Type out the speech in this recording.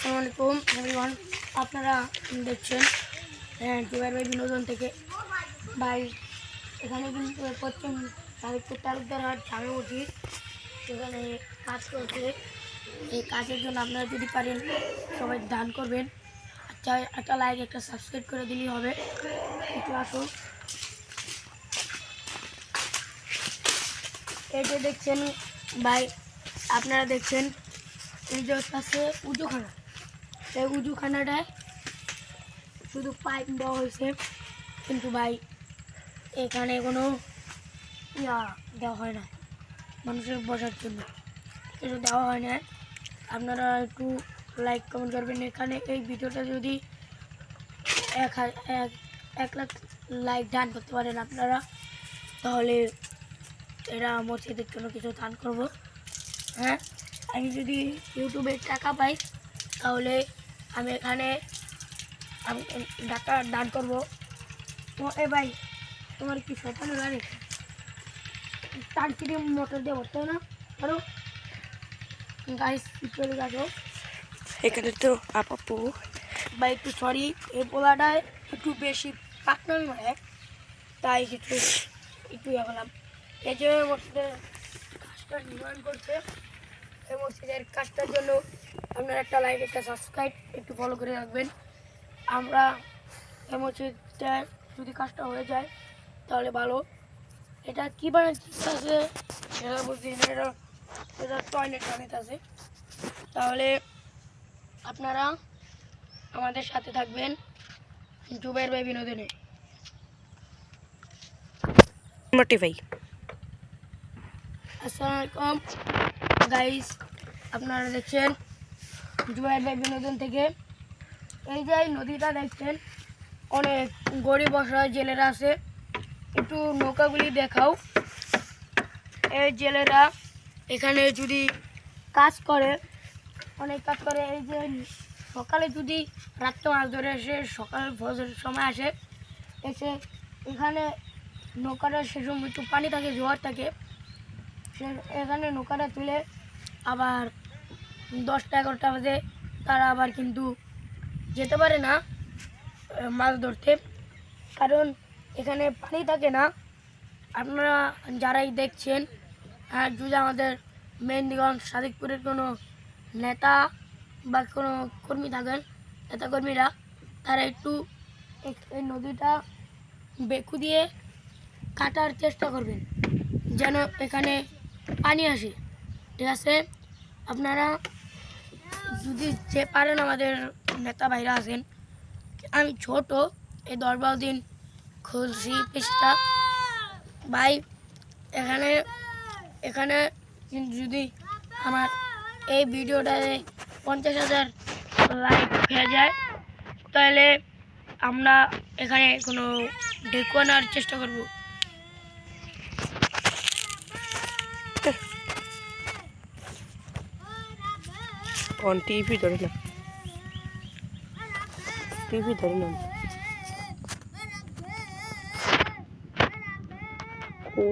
আসসালামু আলাইকুম এভরিওয়ান, আপনারা দেখছেন জুবাইর ভাই বিনোদন থেকে। ভাই এখানে কিন্তু পশ্চিম তারিখপুর তালুকদার হাট জামে মসজিদ, সেখানে কাজ করছে। এই কাজের জন্য আপনারা যদি পারেন সবাই দান করবেন। আচ্ছা, একটা লাইক একটা সাবস্ক্রাইব করে দিলেই হবে। একটু আসুন। এই যে দেখছেন ভাই, আপনারা দেখছেন এই যে আছে উজুখানা। এই উজুখানাটায় শুধু পাইপ দেওয়া হয়েছে, কিন্তু ভাই এখানে কোনো দেওয়া হয় না মানুষের বসার জন্য, কিছু দেওয়া হয় না। আপনারা একটু লাইক কমেন্ট করবেন। এখানে এই ভিডিওটা যদি 1 লাখ লাইক দান করতে পারেন আপনারা, তাহলে এরা মসজিদের জন্য কিছু দান করব। হ্যাঁ, আমি যদি ইউটিউবে টাকা পাই তাহলে আমি এখানে টাকা দান করবো। তো ভাই, তোমার কি শতানো লাগে টাঙ্কিতে মোটর দিয়ে ভরতে না আরো গাইস চলে যাবো। এখানে তো আপু ভাই একটু সরি, এই পোলাটায় একটু বেশি পাকনামি মারে, তাই কিছু একটু গেলাম। এই যে মসজিদের কাজটা নির্মাণ করছে, এই মসজিদের কাজটার জন্য আপনার একটা লাইক একটা সাবস্ক্রাইব একটু ফলো করে রাখবেন। আমরা এই মসজিদটা যদি কাজটা হয়ে যায় তাহলে ভালো। এটা কী বানাচ্ছে সেটা বুঝি না, এটা টয়লেট বানাতে আছে। তাহলে আপনারা আমাদের সাথে থাকবেন জুবাইর ভাই বিনোদনে। ভাই আসসালামু আলাইকুম গাইস, আপনারা দেখছেন জুবাইর ভাই বিনোদন থেকে। এই যে নদীটা দেখছেন, অনেক গরিব অসহায় জেলেরা আছে, একটু নৌকাগুলি দেখাও। এই জেলেরা এখানে যদি কাজ করে, অনেক কাজ করে। এই যে সকালে যদি রাত্রে মাছ ধরে এসে সকাল ফজরের সময় আসে, এসে এখানে নৌকাটা সে সময় একটু পানি থাকে, জোয়ার থাকে, সে এখানে নৌকাটা তুলে আবার 10টা-11টা বাজে তারা আবার কিন্তু যেতে পারে না মাছ ধরতে, কারণ এখানে পানি থাকে না। আপনারা যারাই দেখছেন, যদি আমাদের মেহেন্দিগঞ্জ সাদিকপুরের কোনো নেতা বা কোনো কর্মী থাকেন, নেতাকর্মীরা, তারা একটু এই নদীটা বেকু দিয়ে কাটার চেষ্টা করবেন যেন এখানে পানি আসে, ঠিক আছে? আপনারা যদি যে পারেন, আমাদের নেতা ভাইরা আছেন, আমি ছোট এই 10-12 দিন খুলছি পেজটা ভাই। এখানে এখানে যদি আমার এই ভিডিওটাতে 50,000 লাইক হয়ে যায়, তাহলে আমরা এখানে কোনো ডেকো আনার চেষ্টা করব। টিভি ধরে না, টিভি ধরে না। ও